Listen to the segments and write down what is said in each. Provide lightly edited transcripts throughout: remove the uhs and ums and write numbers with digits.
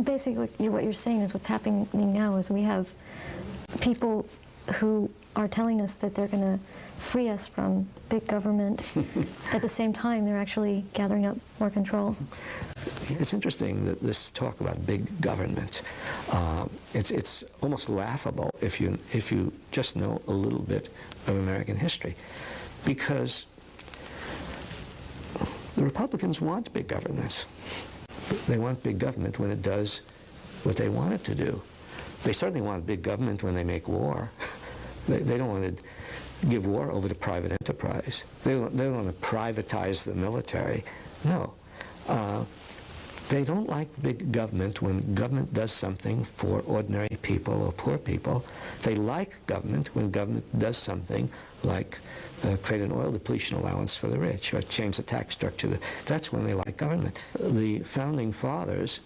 basically what you're saying is what's happening now is we have people who are telling us that they're going to free us from big government. At the same time, they're actually gathering up more control. It's interesting that this talk about big government, it's almost laughable if you just know a little bit of American history, because the Republicans want big government. They want big government when it does what they want it to do. They certainly want big government when they make war. They don't want to give war over to private enterprise. They don't want to privatize the military. No. They don't like big government when government does something for ordinary people or poor people. They like government when government does something like create an oil depletion allowance for the rich or change the tax structure. That's when they like government. The Founding Fathers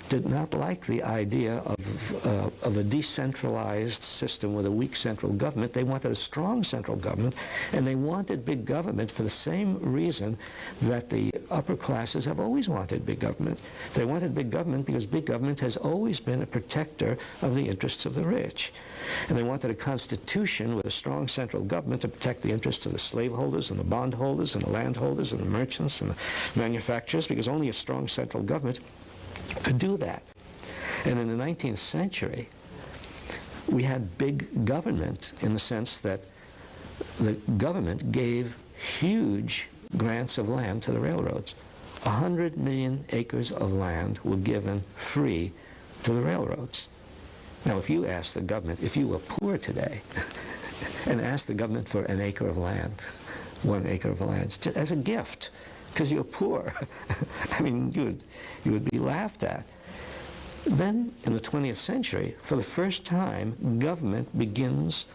did not like the idea of a decentralized system with a weak central government. They wanted a strong central government, and they wanted big government for the same reason that the upper classes have always wanted big government. They wanted big government because big government has always been a protector of the interests of the rich. And they wanted a constitution with a strong central government to protect the interests of the slaveholders and the bondholders and the landholders and the merchants and the manufacturers, because only a strong central government could do that. And in the 19th century, we had big government in the sense that the government gave huge grants of land to the railroads. 100 million acres of land were given free to the railroads. Now, if you ask the government, if you were poor today, and asked the government for an acre of land, 1 acre of land, just as a gift, because you're poor. I mean, you would be laughed at. Then, in the 20th century, for the first time, government begins,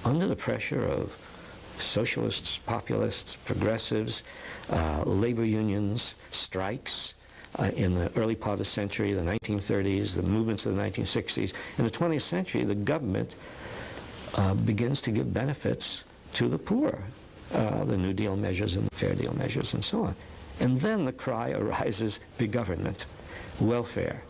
under the pressure of socialists, populists, progressives, labor unions, strikes, in the early part of the century, the 1930s, the movements of the 1960s. In the 20th century, the government begins to give benefits to the poor. The New Deal measures and the Fair Deal measures and so on. And then the cry arises, big government, welfare.